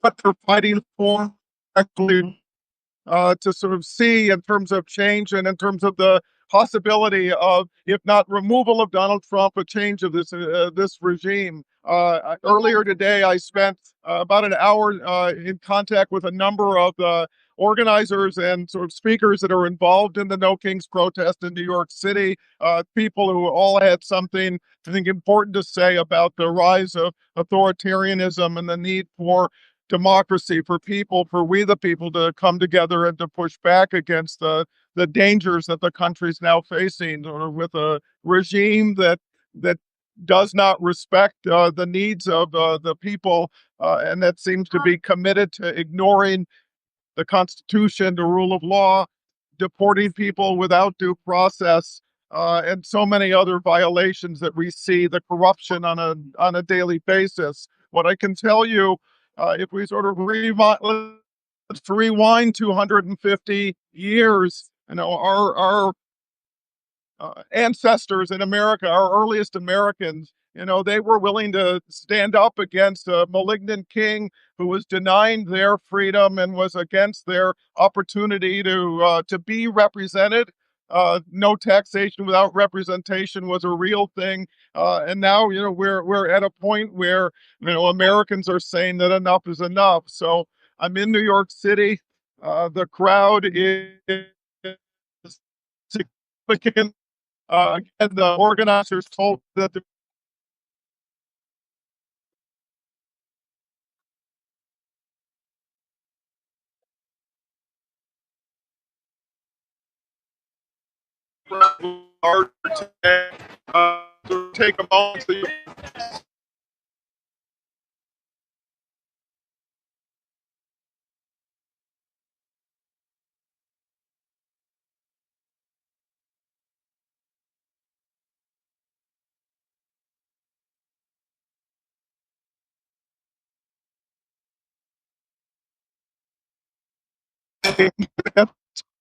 what they're fighting for, actually, to sort of see in terms of change and in terms of the possibility of, if not removal of Donald Trump, a change of this regime. Earlier today, I spent about an hour in contact with a number of the organizers and sort of speakers that are involved in the No Kings protest in New York City. People who all had something, I think, important to say about the rise of authoritarianism and the need for democracy, for people, for we the people to come together and to push back against the dangers that the country's now facing, or with a regime that does not respect the needs of the people, and that seems to be committed to ignoring the Constitution, the rule of law, deporting people without due process, and so many other violations that we see, the corruption on a daily basis. What I can tell you, if we sort of let's rewind 250 years, our ancestors in America, our earliest Americans, they were willing to stand up against a malignant king who was denying their freedom and was against their opportunity to be represented. No taxation without representation was a real thing, and now we're at a point where Americans are saying that enough is enough. So I'm in New York City. The crowd is significant. And the organizers told that the crowd are to take a moment to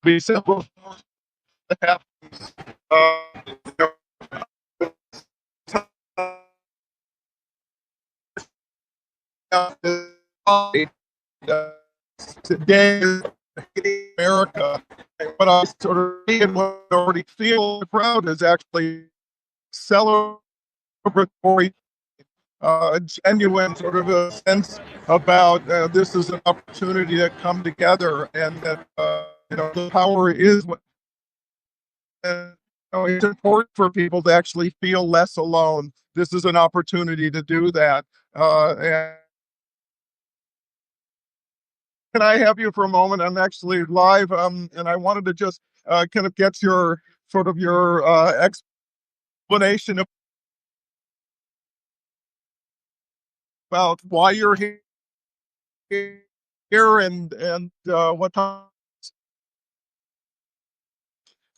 be simple to have. Uh, Today in America, what I sort of see and what I already feel the crowd is actually celebratory, a genuine sort of a sense about this is an opportunity to come together, and that the power is what. It's important for people to actually feel less alone. This is an opportunity to do that. And can I have you for a moment? I'm actually live, and I wanted to just kind of get your sort of your explanation about why you're here and what time.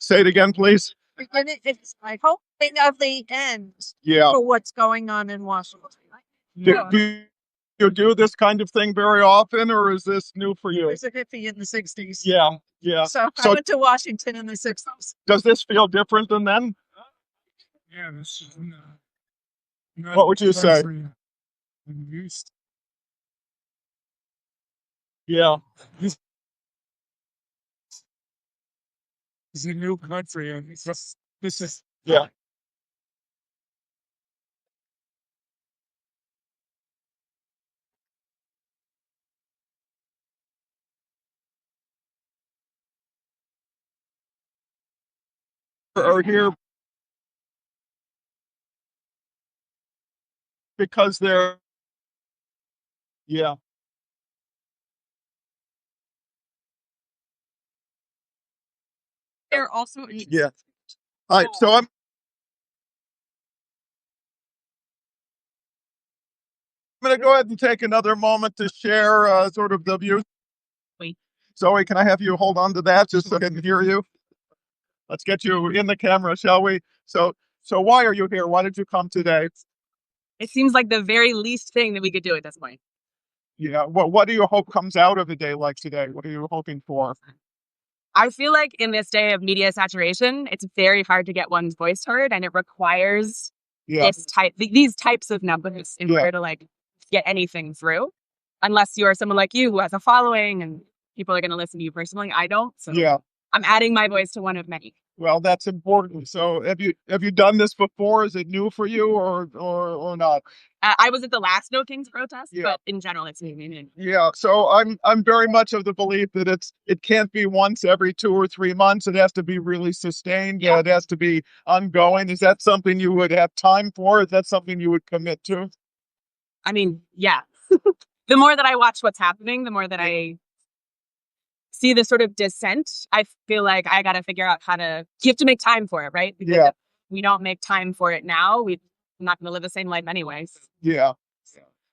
Say it again, please. And it's my hoping of the end Yeah. for what's going on in Washington. Do you do this kind of thing very often, or is this new for I you? was a hippie in the 60s. Yeah, yeah. So I So went to Washington in the 60s. does this feel different than then? Yeah, this is not What would you say? country I'm used to. Yeah. This is a new country, and this is Yeah. Are here because they're, yeah. They're also Yeah. All right. So I'm going to go ahead and take another moment to share sort of the view. Wait. Zoe, can I have you hold on to that just so I can hear you? Let's get you in the camera, shall we? So why are you here? Why did you come today? It seems like the very least thing that we could do at this point. Yeah. What do you hope comes out of a day like today? What are you hoping for? I feel like in this day of media saturation, it's very hard to get one's voice heard, and it requires Yeah. these types of numbers in Yeah. order to like get anything through. unless you're someone like you who has a following and people are going to listen to you personally. I don't. So Yeah. I'm adding my voice to one of many. Well, that's important. So have you done this before? Is it new for you or not? I was at the last No Kings protest, Yeah. but in general, it's new. Yeah. So I'm very much of the belief that it can't be once every 2 or 3 months. It has to be really sustained. Yeah. It has to be ongoing. Is that something you would have time for? Is that something you would commit to? I mean, yeah. The more that I watch what's happening, the more that I see the sort of dissent, I feel like I got to figure out you have to make time for it, right? Because Yeah. if we don't make time for it now, we're not going to live the same life anyways. Yeah.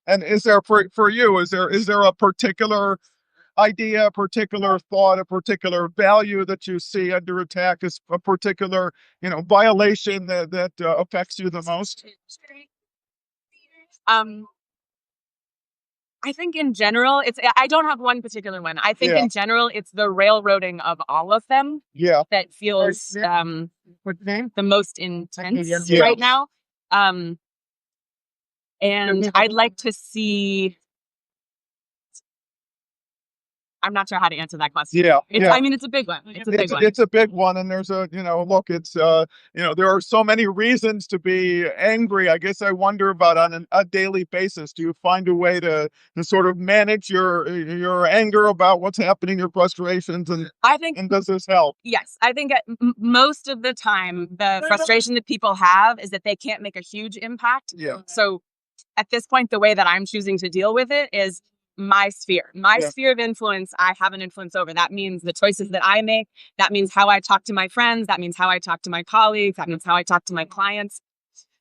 And is there for you, is there a particular idea, a particular thought, a particular value that you see under attack, as a particular, violation that affects you the most? I think in general, I don't have one particular one. I think Yeah. in general, it's the railroading of all of them Yeah. that feels What's the name? the most intense Yeah. right now. And I'd like to see. I'm not sure how to answer that question. Yeah. Yeah. I mean, it's a big one. It's a big one. It's a big one, and there's look, it's there are so many reasons to be angry. I guess I wonder about on a daily basis. Do you find a way to sort of manage your anger about what's happening, your frustrations, and I think, and does this help? yes, I think most of the time, the frustration that people have is that they can't make a huge impact. Yeah. So at this point, the way that I'm choosing to deal with it is my sphere. My Yeah. sphere of influence, I have an influence over. That means the choices that I make. That means how I talk to my friends. That means how I talk to my colleagues. That means how I talk to my clients.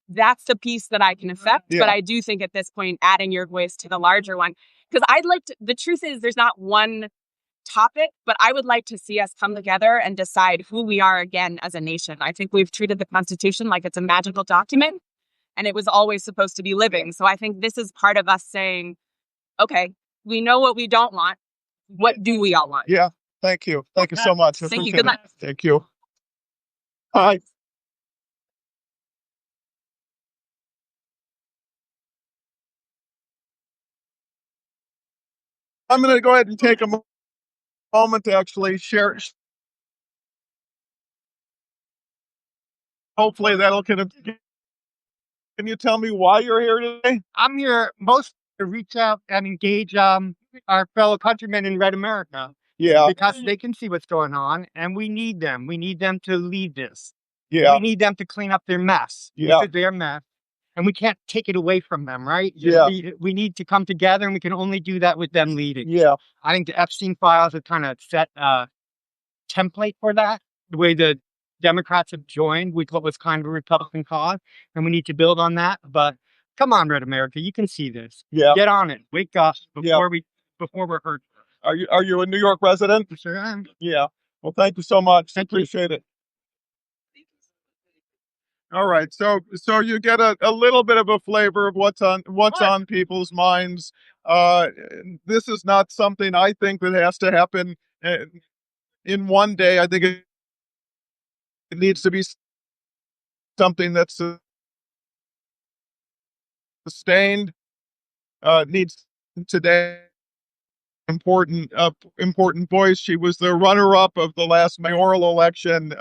That's the piece that I can affect. Yeah. But I do think at this point, adding your voice to the larger one, because the truth is there's not one topic, but I would like to see us come together and decide who we are again as a nation. I think we've treated the Constitution like it's a magical document and it was always supposed to be living. So I think this is part of us saying, okay, we know what we don't want. What do we all want? Yeah. Thank you. Thank you so much. I Thank you. appreciate Good luck. it. Thank you. Hi. I'm going to go ahead and take a moment to actually share. Hopefully that'll can you tell me why you're here today? I'm here most to reach out and engage our fellow countrymen in Red America Yeah. because they can see what's going on and we need them. We need them to lead this. Yeah. We need them to clean up their mess. Yeah. This is their mess. And we can't take it away from them, right? Yeah. We need to come together and we can only do that with them leading. Yeah. I think the Epstein files have kind of set a template for that, the way the Democrats have joined with what was kind of a Republican cause, and we need to build on that. But come on, Red America, you can see this. Yeah. Get on it. Wake up Yeah. before we're hurt. Are you a New York resident? Sure am. Yeah. Well, thank you so much. Thank you. Appreciate it. All right. So you get a little bit of a flavor of what's on people's minds. This is not something I think that has to happen in one day. I think it needs to be something that's sustained. Needs today important voice. She was the runner-up of the last mayoral election.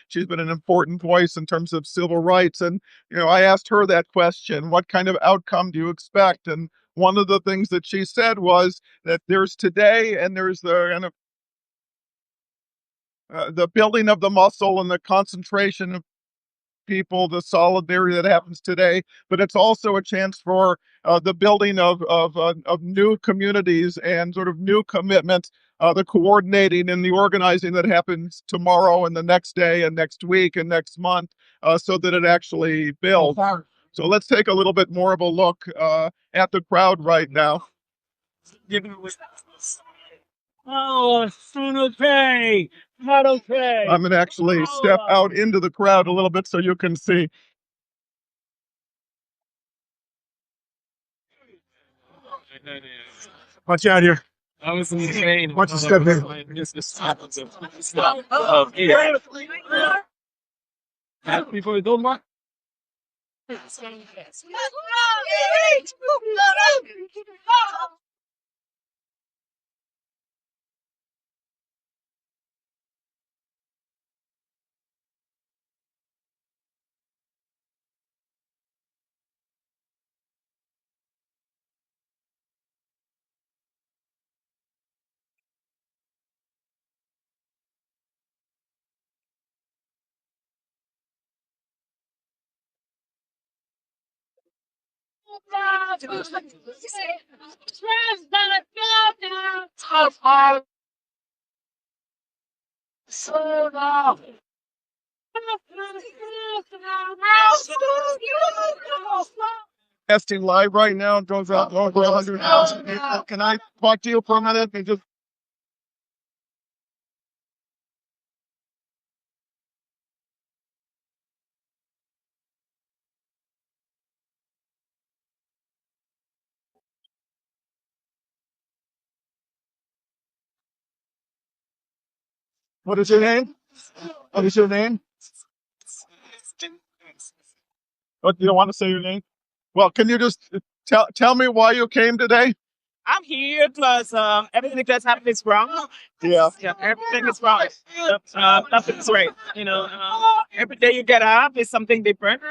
She's been an important voice in terms of civil rights. And I asked her that question: what kind of outcome do you expect? And one of the things that she said was that there's today, and there's the kind of the building of the muscle and the concentration of people, the solidarity that happens today, but it's also a chance for the building of new communities and sort of new commitments, the coordinating and the organizing that happens tomorrow and the next day and next week and next month, so that it actually builds. So let's take a little bit more of a look at the crowd right now. Oh, it's not okay. Not okay. I'm gonna actually step out into the crowd a little bit so you can see. Watch out here. I was insane. Watch your step in. This happens of here. People don't want. Testing live right now. It goes out over 100,000 people. Can I talk to you for a minute? And just what is your name? What is your name? What, you don't want to say your name? Well, can you just tell me why you came today? I'm here because everything that's happening is wrong. Yeah. Yeah, everything is wrong. Nothing's right. Every day you get up is something different.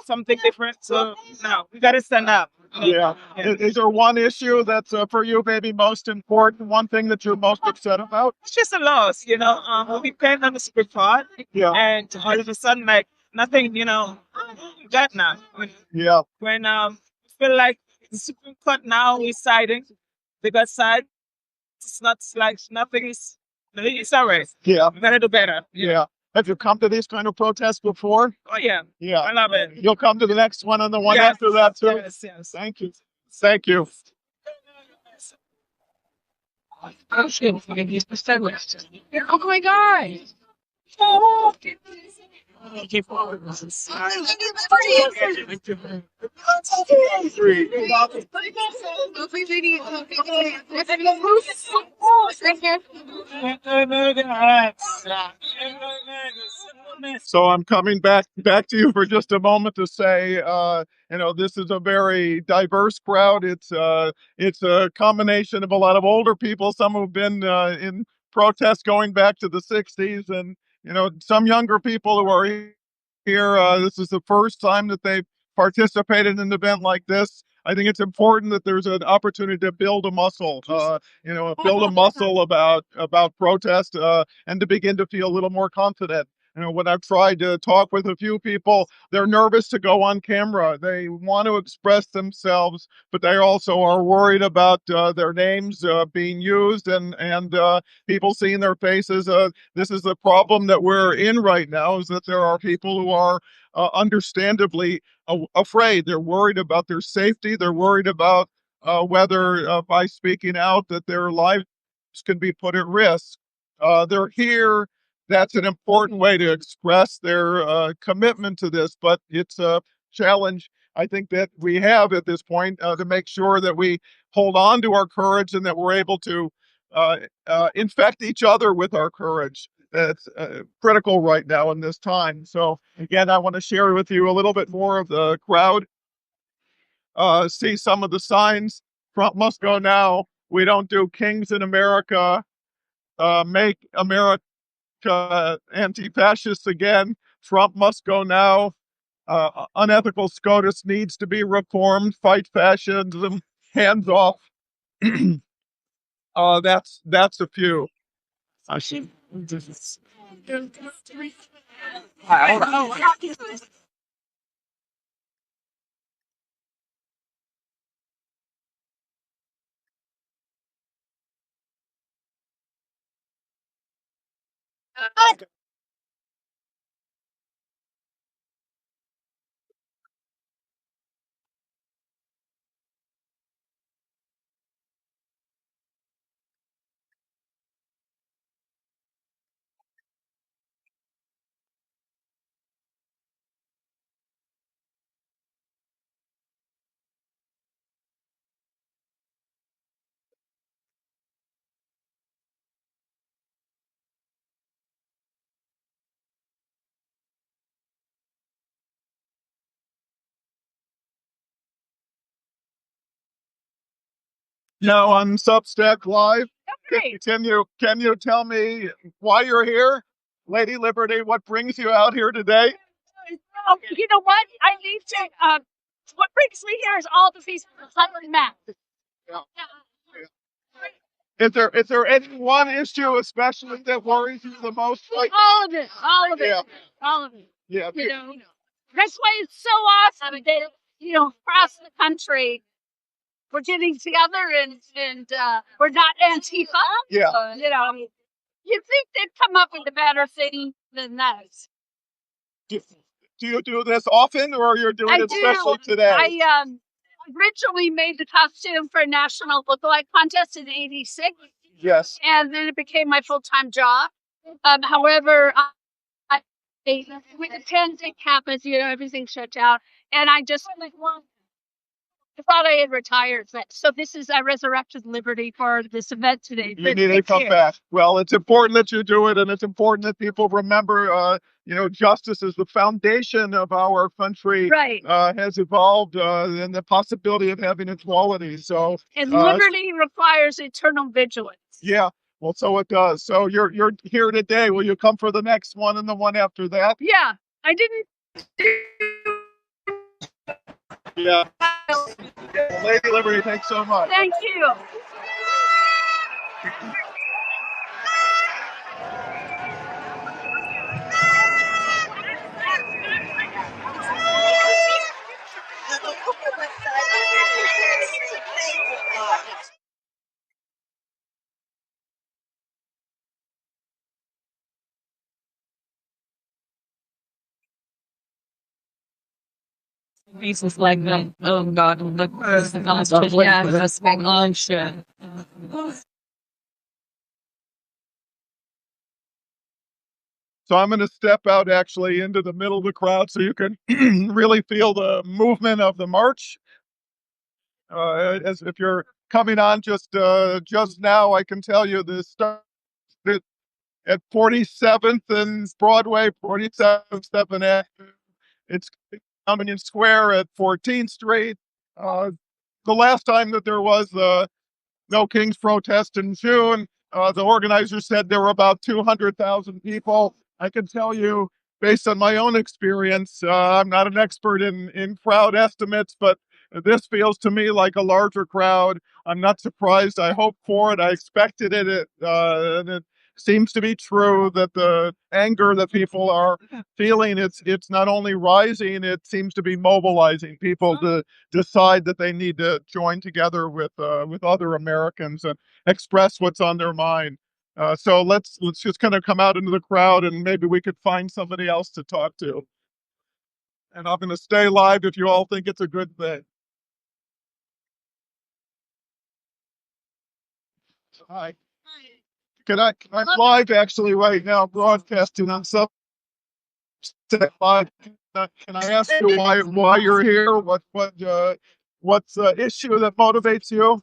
Something different. So now we gotta stand up. Yeah. Is there one issue that's for you maybe most important? One thing that you're most upset about? It's just a loss. We depend on the Supreme Court, Yeah. and all of a sudden, like nothing. That now. Yeah. When we feel like the Supreme Court now is siding, they got side. It's not like nothing is. It's alright. Yeah. We gotta do better. Yeah. Have you come to these kind of protests before? Oh yeah. Yeah. I love it. You'll come to the next one and the one Yes. after that too? Yes. Yes. Thank you. Thank you. Oh my God. So I'm coming back to you for just a moment to say, this is a very diverse crowd. It's a combination of a lot of older people, some who've been in protests going back to the '60s, and some younger people who are here. This is the first time that they've participated in an event like this. I think it's important that there's an opportunity to build a muscle, build a muscle about protest, and to begin to feel a little more confident. When I've tried to talk with a few people, they're nervous to go on camera. They want to express themselves, but they also are worried about their names being used and people seeing their faces. This is the problem that we're in right now, is that there are people who are understandably afraid. They're worried about their safety. They're worried about whether by speaking out that their lives can be put at risk. They're here. That's an important way to express their commitment to this, but it's a challenge I think that we have at this point to make sure that we hold on to our courage and that we're able to infect each other with our courage. That's critical right now in this time. So again, I want to share with you a little bit more of the crowd. See some of the signs. Trump must go now. We don't do kings in America. Make America anti-fascists again. Trump must go now. Unethical SCOTUS needs to be reformed. Fight fascism. Hands off. That's a few. Now on Substack Live. Great. Can you tell me why you're here, Lady Liberty? What brings you out here today? Oh, you know what? I need to. What brings me here is all the these colored maps. Is there any one issue especially that worries you the most? Like, All of it. All of it. yeah, All of it. yeah. You know. That's why it's so awesome. across the country, we're getting together and we're not Antifa. Yeah. You'd think they'd come up with a better thing than that. Do you do this often, or you're doing I it do. especially today? I originally made the costume for a national lookalike contest in '86, Yes. and then it became my full-time job. However, when the pandemic happened, everything shut down, and I thought I had retired. So I resurrected liberty for this event today. You need to come back. Well, it's important that you do it, and it's important that people remember, justice is the foundation of our country. Right. Has evolved, and the possibility of having equality. So, and liberty requires eternal vigilance. Yeah. Well, so it does. So you're here today. Will you come for the next one and the one after that? Yeah, I didn't. Yeah. Well, Lady Liberty, thanks so much. Thank you. Pieces like that. Oh God, the person yeah, that's been on shit. So I'm going to step out actually into the middle of the crowd so you can really feel the movement of the march. As if you're coming on just now, I can tell you this start at 47th and Broadway, 47th, 7 Avenue. It's Union Square at 14th Street. The last time that there was No Kings protest in June, the organizers said there were about 200,000 people. I can tell you, based on my own experience, I'm not an expert in crowd estimates, but this feels to me like a larger crowd. I'm not surprised. I hoped for it. I expected it. And it seems to be true that the anger that people are feeling, it's not only rising, it seems to be mobilizing people to decide that they need to join together with other Americans and express what's on their mind. So let's just kind of come out into the crowd and maybe we could find somebody else to talk to. And I'm going to stay live if you all think it's a good thing. Hi. I'm live actually right now, broadcasting on some live. Can I ask you why you're here? What's the issue that motivates you?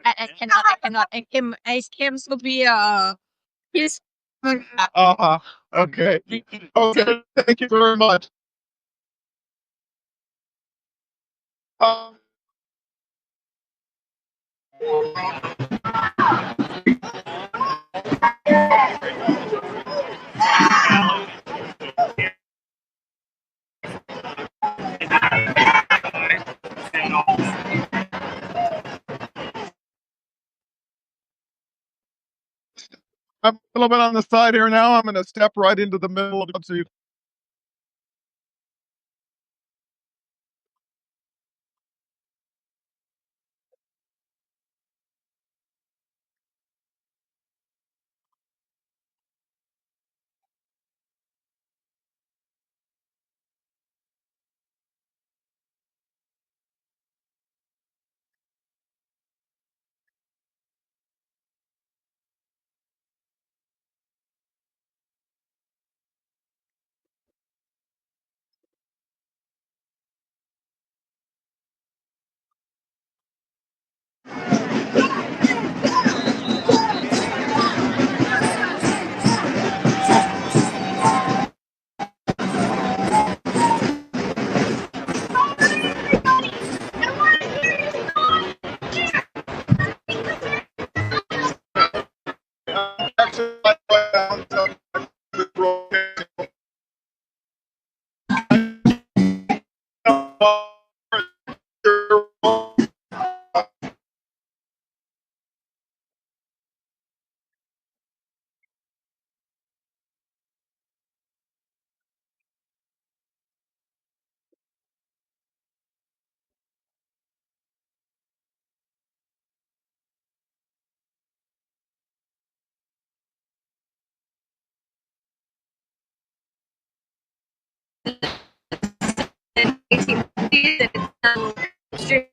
I cannot. I came to be his. Uh-huh. Okay. Okay. Thank you very much. Um, I'm a little bit on the side here now. I'm going to step right into the middle of it so you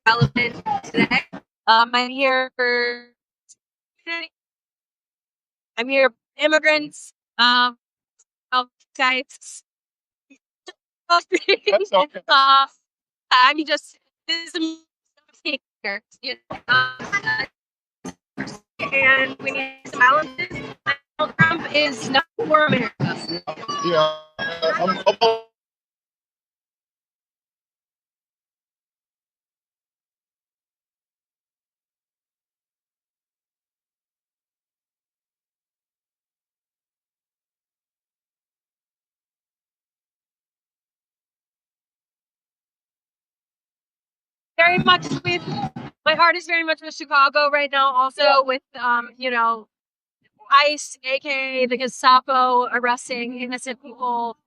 relevant today. I'm here for immigrants, guys. That's okay. I'm just this is a speaker, you know, and we need some balances. Trump is not for America. Yeah. Very much with my heart is very much with Chicago right now. Also with you know, ICE, aka the Gestapo, arresting innocent people.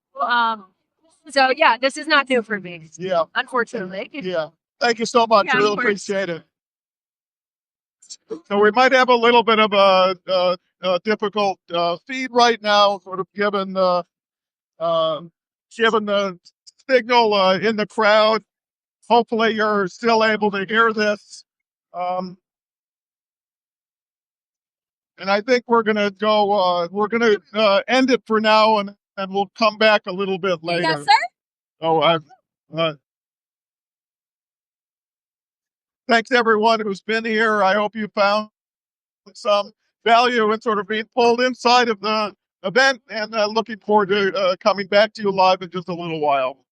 So yeah, this is not new for me. Yeah. Unfortunately. Yeah. Thank you so much. Yeah, I of really course. appreciate it. So we might have a little bit of a difficult feed right now, sort of given the signal in the crowd. Hopefully, you're still able to hear this. And I think we're gonna go. We're gonna end it for now, and we'll come back a little bit later. Yes, sir. Oh, thanks everyone who's been here. I hope you found some value in sort of being pulled inside of the event, and looking forward to coming back to you live in just a little while.